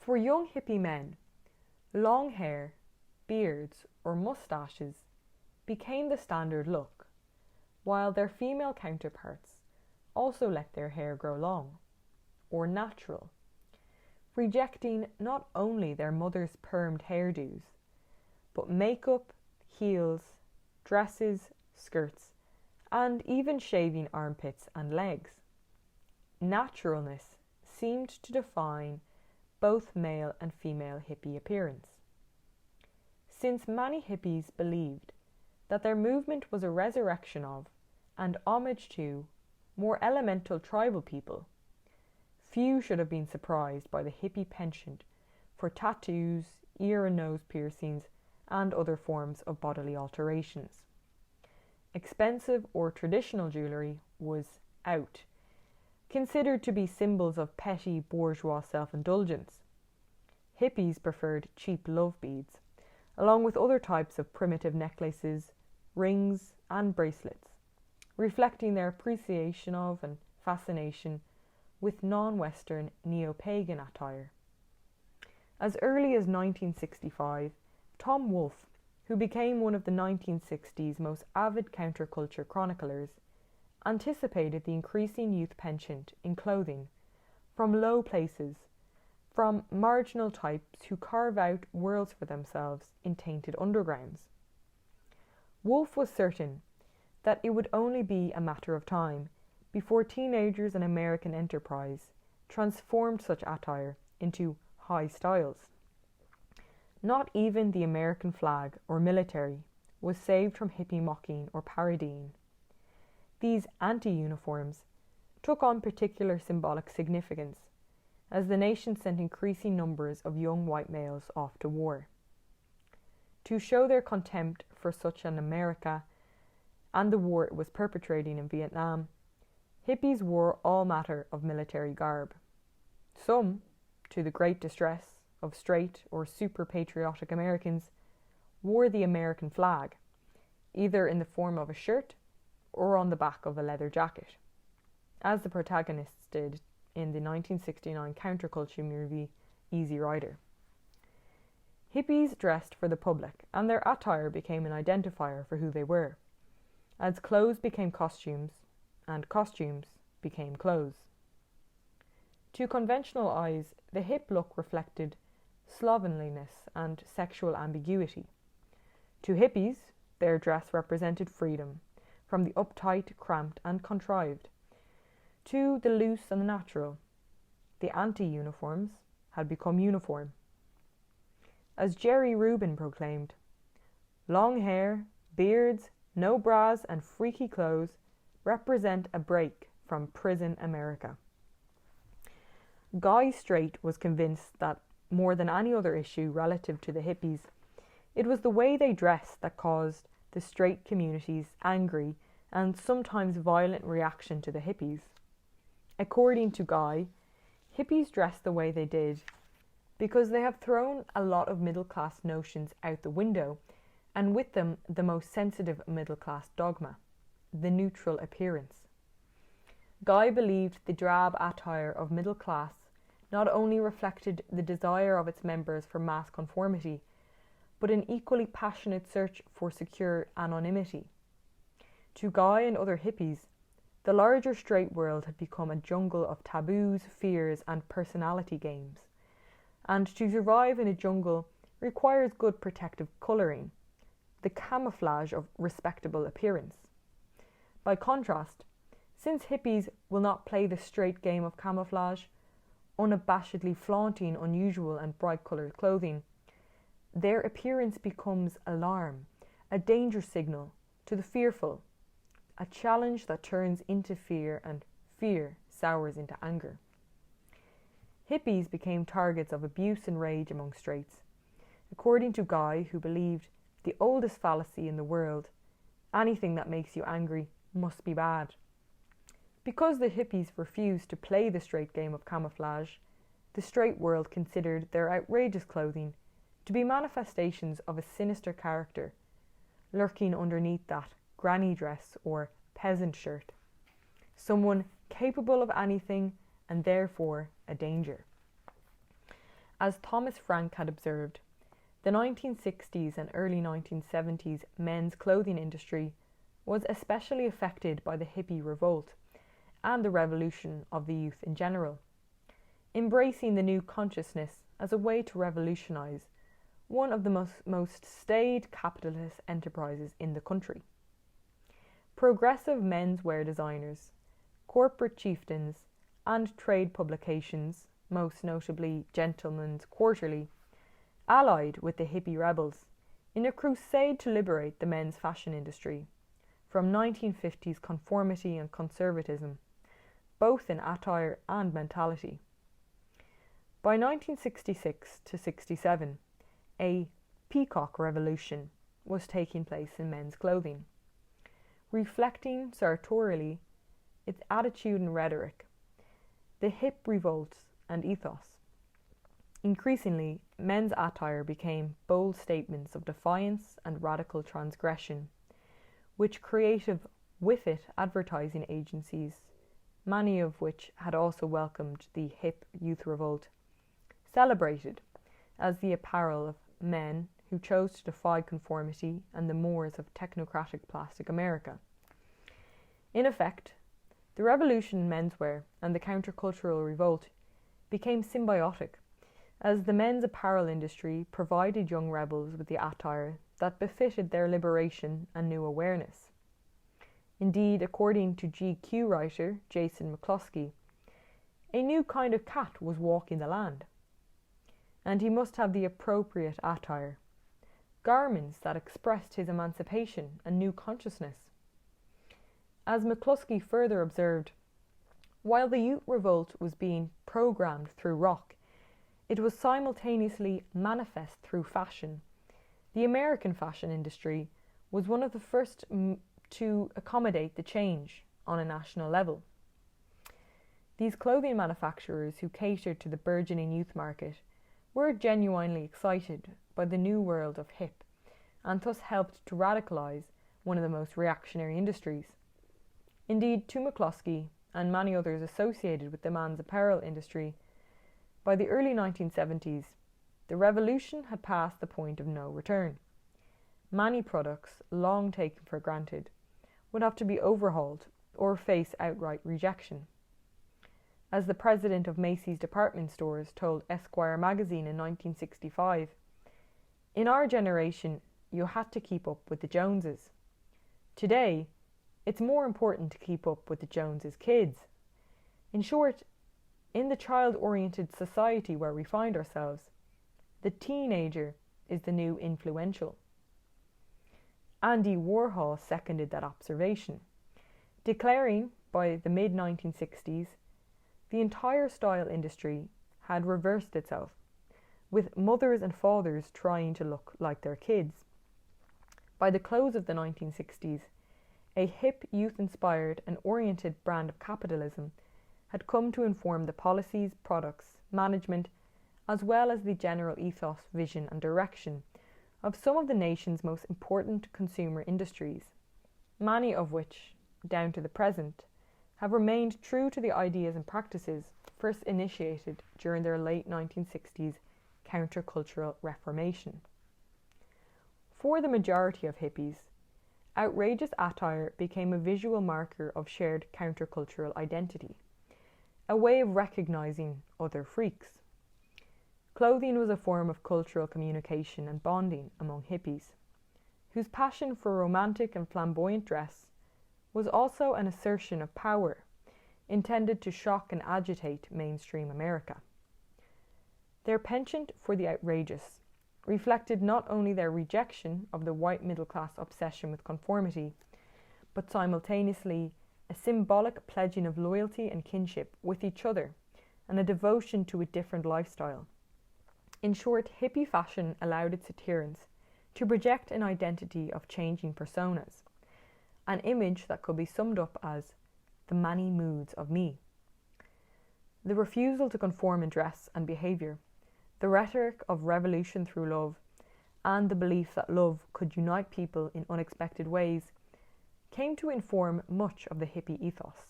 For young hippie men, long hair, beards, or mustaches became the standard look, while their female counterparts also let their hair grow long, or natural, rejecting not only their mother's permed hairdos, but makeup, heels, dresses, skirts, and even shaving armpits and legs. Naturalness seemed to define both male and female hippie appearance. Since many hippies believed that their movement was a resurrection of and homage to more elemental tribal people, few should have been surprised by the hippie penchant for tattoos, ear and nose piercings, and other forms of bodily alterations. Expensive or traditional jewellery was out, considered to be symbols of petty bourgeois self-indulgence. Hippies preferred cheap love beads, along with other types of primitive necklaces, rings, and bracelets, reflecting their appreciation of and fascination with non-Western neo-pagan attire. As early as 1965, Tom Wolfe, who became one of the 1960s most avid counterculture chroniclers, anticipated the increasing youth penchant in clothing from low places, from marginal types who carve out worlds for themselves in tainted undergrounds. Wolfe was certain that it would only be a matter of time before teenagers and American enterprise transformed such attire into high styles. Not even the American flag or military was saved from hippie mocking or parodying. These anti-uniforms took on particular symbolic significance as the nation sent increasing numbers of young white males off to war. To show their contempt for such an America and the war it was perpetrating in Vietnam, hippies wore all manner of military garb. Some, to the great distress of straight or super patriotic Americans, wore the American flag, either in the form of a shirt or on the back of a leather jacket, as the protagonists did in the 1969 counterculture movie Easy Rider. Hippies dressed for the public, and their attire became an identifier for who they were, as clothes became costumes, and costumes became clothes. To conventional eyes, the hip look reflected slovenliness and sexual ambiguity. To hippies, their dress represented freedom, from the uptight, cramped, and contrived, to the loose and the natural. The anti-uniforms had become uniform. As Jerry Rubin proclaimed, long hair, beards, no bras, and freaky clothes represent a break from prison America. Guy Straight was convinced that, more than any other issue relative to the hippies, it was the way they dressed that caused the straight community's angry and sometimes violent reaction to the hippies. According to Guy, hippies dress the way they did because they have thrown a lot of middle-class notions out the window, and with them the most sensitive middle-class dogma, the neutral appearance. Guy believed the drab attire of middle class not only reflected the desire of its members for mass conformity, but an equally passionate search for secure anonymity. To Guy and other hippies, the larger straight world had become a jungle of taboos, fears, and personality games, and to survive in a jungle requires good protective colouring, the camouflage of respectable appearance. By contrast, since hippies will not play the straight game of camouflage, unabashedly flaunting unusual and bright-coloured clothing, their appearance becomes alarm, a danger signal to the fearful, a challenge that turns into fear, and fear sours into anger. Hippies became targets of abuse and rage among straights, according to Guy, who believed the oldest fallacy in the world: anything that makes you angry must be bad. Because the hippies refused to play the straight game of camouflage, the straight world considered their outrageous clothing to be manifestations of a sinister character, lurking underneath that granny dress or peasant shirt, someone capable of anything and therefore a danger. As Thomas Frank had observed, the 1960s and early 1970s men's clothing industry was especially affected by the hippie revolt and the revolution of the youth in general, embracing the new consciousness as a way to revolutionize one of the most staid capitalist enterprises in the country. Progressive menswear designers, corporate chieftains, and trade publications, most notably Gentleman's Quarterly, allied with the hippie rebels in a crusade to liberate the men's fashion industry from 1950s conformity and conservatism, both in attire and mentality. By 1966 to 67, a peacock revolution was taking place in men's clothing, reflecting sartorially its attitude and rhetoric, the hip revolts and ethos. Increasingly, men's attire became bold statements of defiance and radical transgression, which creative with it advertising agencies, many of which had also welcomed the hip youth revolt, celebrated as the apparel of men who chose to defy conformity and the mores of technocratic plastic America. In effect, the revolution in menswear and the countercultural revolt became symbiotic, as the men's apparel industry provided young rebels with the attire that befitted their liberation and new awareness. Indeed, according to GQ writer Jason McCloskey, a new kind of cat was walking the land, and he must have the appropriate attire, garments that expressed his emancipation and new consciousness. As McCloskey further observed, while the youth revolt was being programmed through rock, it was simultaneously manifest through fashion. The American fashion industry was one of the first to accommodate the change on a national level. These clothing manufacturers who catered to the burgeoning youth market were genuinely excited by the new world of hip, and thus helped to radicalise one of the most reactionary industries. Indeed, to McCloskey and many others associated with the man's apparel industry, by the early 1970s, the revolution had passed the point of no return. Many products, long taken for granted, would have to be overhauled or face outright rejection. As the president of Macy's department stores told Esquire magazine in 1965, "In our generation, you had to keep up with the Joneses. Today, it's more important to keep up with the Joneses' kids. In short, in the child-oriented society where we find ourselves, the teenager is the new influential." Andy Warhol seconded that observation, declaring by the mid-1960s the entire style industry had reversed itself, with mothers and fathers trying to look like their kids. By the close of the 1960s, a hip, youth-inspired and oriented brand of capitalism had come to inform the policies, products, management, as well as the general ethos, vision and direction of some of the nation's most important consumer industries, many of which, down to the present, have remained true to the ideas and practices first initiated during their late 1960s countercultural reformation. For the majority of hippies, outrageous attire became a visual marker of shared countercultural identity, a way of recognizing other freaks. Clothing was a form of cultural communication and bonding among hippies, whose passion for romantic and flamboyant dress was also an assertion of power intended to shock and agitate mainstream America. Their penchant for the outrageous reflected not only their rejection of the white middle-class obsession with conformity, but simultaneously a symbolic pledging of loyalty and kinship with each other and a devotion to a different lifestyle. In short, hippie fashion allowed its adherents to project an identity of changing personas, an image that could be summed up as the many moods of me. The refusal to conform in dress and behaviour, the rhetoric of revolution through love, and the belief that love could unite people in unexpected ways came to inform much of the hippie ethos.